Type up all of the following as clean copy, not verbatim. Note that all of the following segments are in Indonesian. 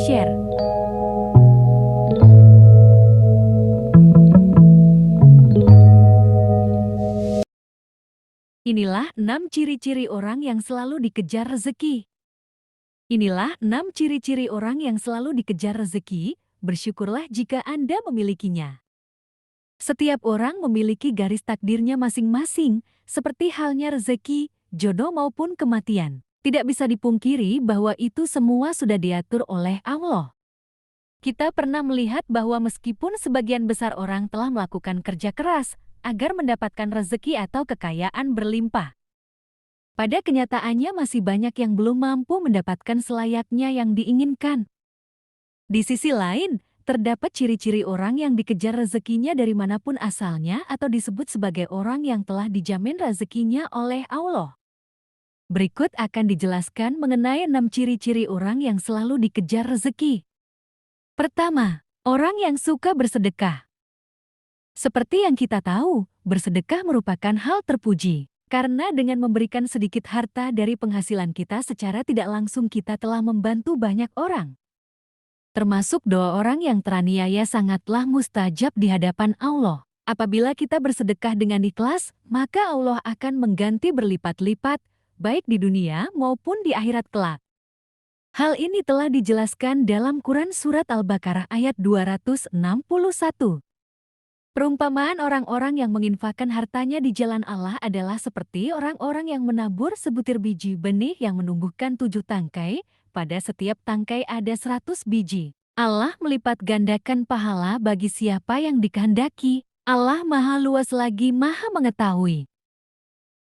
di-share. Inilah 6 ciri-ciri orang yang selalu dikejar rezeki. Inilah 6 ciri-ciri orang yang selalu dikejar rezeki, bersyukurlah jika Anda memilikinya. Setiap orang memiliki garis takdirnya masing-masing, seperti halnya rezeki, jodoh maupun kematian. Tidak bisa dipungkiri bahwa itu semua sudah diatur oleh Allah. Kita pernah melihat bahwa meskipun sebagian besar orang telah melakukan kerja keras agar mendapatkan rezeki atau kekayaan berlimpah, pada kenyataannya masih banyak yang belum mampu mendapatkan selayaknya yang diinginkan. Di sisi lain, terdapat ciri-ciri orang yang dikejar rezekinya dari manapun asalnya atau disebut sebagai orang yang telah dijamin rezekinya oleh Allah. Berikut akan dijelaskan mengenai 6 ciri-ciri orang yang selalu dikejar rezeki. Pertama, orang yang suka bersedekah. Seperti yang kita tahu, bersedekah merupakan hal terpuji. Karena dengan memberikan sedikit harta dari penghasilan kita secara tidak langsung kita telah membantu banyak orang. Termasuk doa orang yang teraniaya sangatlah mustajab di hadapan Allah. Apabila kita bersedekah dengan ikhlas, maka Allah akan mengganti berlipat-lipat, baik di dunia maupun di akhirat kelak. Hal ini telah dijelaskan dalam Quran Surat Al-Baqarah ayat 261. Perumpamaan orang-orang yang menginfakkan hartanya di jalan Allah adalah seperti orang-orang yang menabur sebutir biji benih yang menumbuhkan 7 tangkai, pada setiap tangkai ada 100 biji. Allah melipat gandakan pahala bagi siapa yang dikehendaki. Allah Maha Luas lagi Maha Mengetahui.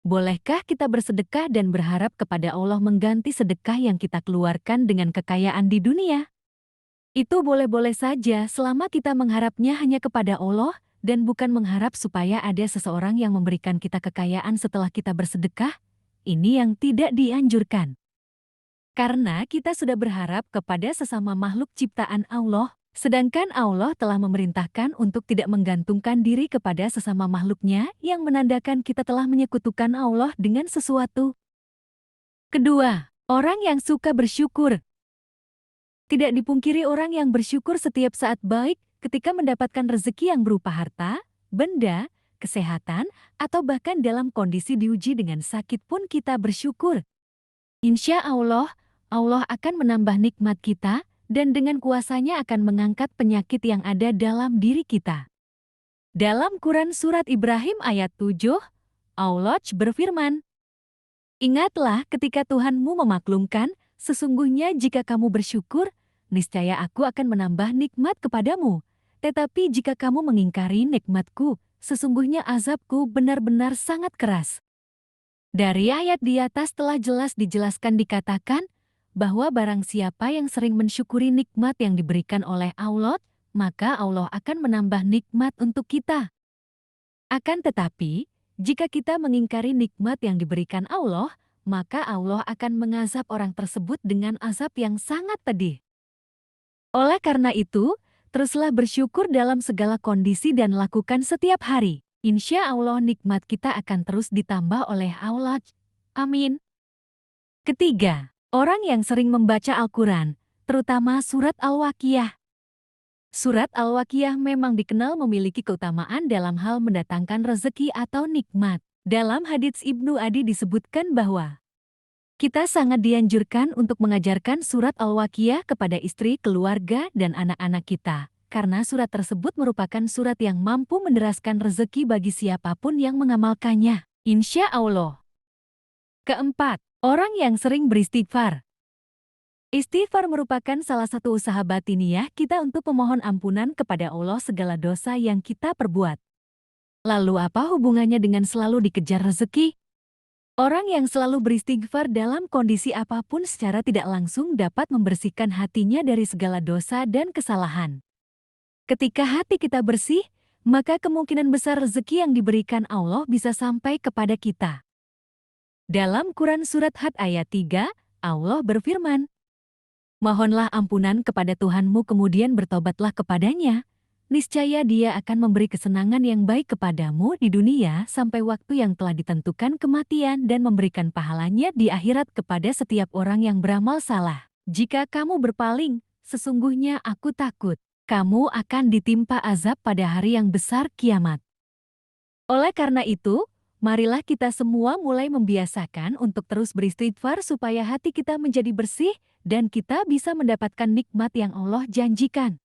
Bolehkah kita bersedekah dan berharap kepada Allah mengganti sedekah yang kita keluarkan dengan kekayaan di dunia? Itu boleh-boleh saja selama kita mengharapnya hanya kepada Allah, dan bukan mengharap supaya ada seseorang yang memberikan kita kekayaan setelah kita bersedekah. Ini yang tidak dianjurkan. Karena kita sudah berharap kepada sesama makhluk ciptaan Allah, sedangkan Allah telah memerintahkan untuk tidak menggantungkan diri kepada sesama makhluknya yang menandakan kita telah menyekutukan Allah dengan sesuatu. Kedua, orang yang suka bersyukur. Tidak dipungkiri orang yang bersyukur setiap saat baik ketika mendapatkan rezeki yang berupa harta, benda, kesehatan, atau bahkan dalam kondisi diuji dengan sakit pun kita bersyukur. Insya Allah, Allah akan menambah nikmat kita dan dengan kuasanya akan mengangkat penyakit yang ada dalam diri kita. Dalam Quran Surat Ibrahim ayat 7, Allah berfirman, "Ingatlah ketika Tuhanmu memaklumkan, sesungguhnya jika kamu bersyukur, niscaya aku akan menambah nikmat kepadamu. Tetapi jika kamu mengingkari nikmatku, sesungguhnya azabku benar-benar sangat keras." Dari ayat di atas telah jelas dijelaskan dikatakan bahwa barang siapa yang sering mensyukuri nikmat yang diberikan oleh Allah, maka Allah akan menambah nikmat untuk kita. Akan tetapi, jika kita mengingkari nikmat yang diberikan Allah, maka Allah akan mengazab orang tersebut dengan azab yang sangat pedih. Oleh karena itu, teruslah bersyukur dalam segala kondisi dan lakukan setiap hari. Insya Allah nikmat kita akan terus ditambah oleh Allah. Amin. Ketiga, orang yang sering membaca Al-Quran, terutama surat Al-Waqiah. Surat Al-Waqiah memang dikenal memiliki keutamaan dalam hal mendatangkan rezeki atau nikmat. Dalam hadits Ibnu Adi disebutkan bahwa kita sangat dianjurkan untuk mengajarkan surat Al-Waqiah kepada istri, keluarga, dan anak-anak kita, karena surat tersebut merupakan surat yang mampu menderaskan rezeki bagi siapapun yang mengamalkannya. Insya Allah. Keempat, orang yang sering beristighfar. Istighfar merupakan salah satu usaha batiniah kita untuk memohon ampunan kepada Allah segala dosa yang kita perbuat. Lalu apa hubungannya dengan selalu dikejar rezeki? Orang yang selalu beristighfar dalam kondisi apapun secara tidak langsung dapat membersihkan hatinya dari segala dosa dan kesalahan. Ketika hati kita bersih, maka kemungkinan besar rezeki yang diberikan Allah bisa sampai kepada kita. Dalam Quran Surat Had ayat 3, Allah berfirman, "Mohonlah ampunan kepada Tuhanmu kemudian bertobatlah kepadanya. Niscaya Dia akan memberi kesenangan yang baik kepadamu di dunia sampai waktu yang telah ditentukan kematian dan memberikan pahalanya di akhirat kepada setiap orang yang beramal salah. Jika kamu berpaling, sesungguhnya aku takut. Kamu akan ditimpa azab pada hari yang besar kiamat. Oleh karena itu, marilah kita semua mulai membiasakan untuk terus beristighfar supaya hati kita menjadi bersih dan kita bisa mendapatkan nikmat yang Allah janjikan.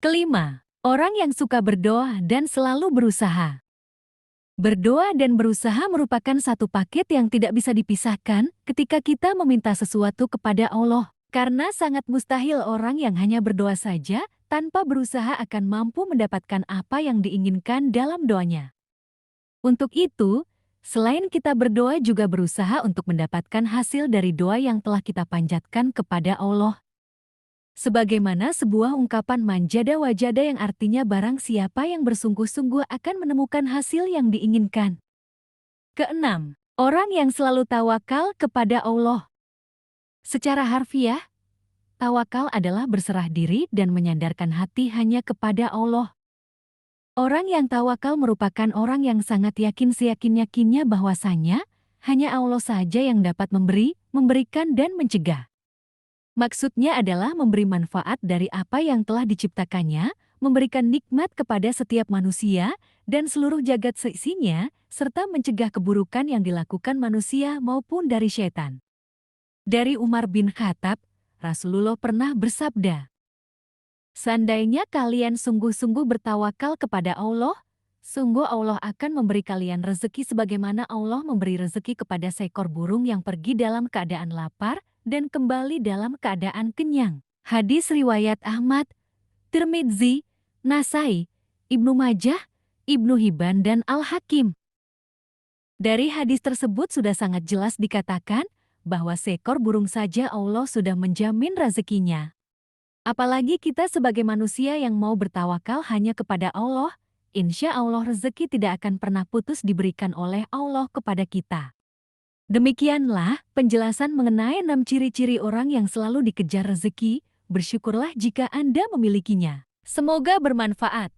Kelima, orang yang suka berdoa dan selalu berusaha. Berdoa dan berusaha merupakan satu paket yang tidak bisa dipisahkan ketika kita meminta sesuatu kepada Allah. Karena sangat mustahil orang yang hanya berdoa saja tanpa berusaha akan mampu mendapatkan apa yang diinginkan dalam doanya. Untuk itu, selain kita berdoa juga berusaha untuk mendapatkan hasil dari doa yang telah kita panjatkan kepada Allah. Sebagaimana sebuah ungkapan manjada wajada yang artinya barang siapa yang bersungguh-sungguh akan menemukan hasil yang diinginkan. Keenam, orang yang selalu tawakal kepada Allah. Secara harfiah, tawakal adalah berserah diri dan menyandarkan hati hanya kepada Allah. Orang yang tawakal merupakan orang yang sangat yakin seyakin-yakinnya bahwasanya hanya Allah saja yang dapat memberi, memberikan dan mencegah. Maksudnya adalah memberi manfaat dari apa yang telah diciptakannya, memberikan nikmat kepada setiap manusia dan seluruh jagat seisinya, serta mencegah keburukan yang dilakukan manusia maupun dari syaitan. Dari Umar bin Khattab, Rasulullah pernah bersabda, "Seandainya kalian sungguh-sungguh bertawakal kepada Allah, sungguh Allah akan memberi kalian rezeki sebagaimana Allah memberi rezeki kepada seekor burung yang pergi dalam keadaan lapar dan kembali dalam keadaan kenyang." Hadis riwayat Ahmad, Tirmidzi, Nasai, Ibnu Majah, Ibnu Hibban dan Al-Hakim. Dari hadis tersebut sudah sangat jelas dikatakan bahwa seekor burung saja Allah sudah menjamin rezekinya. Apalagi kita sebagai manusia yang mau bertawakal hanya kepada Allah, insya Allah rezeki tidak akan pernah putus diberikan oleh Allah kepada kita. Demikianlah penjelasan mengenai 6 ciri-ciri orang yang selalu dikejar rezeki. Bersyukurlah jika Anda memilikinya. Semoga bermanfaat.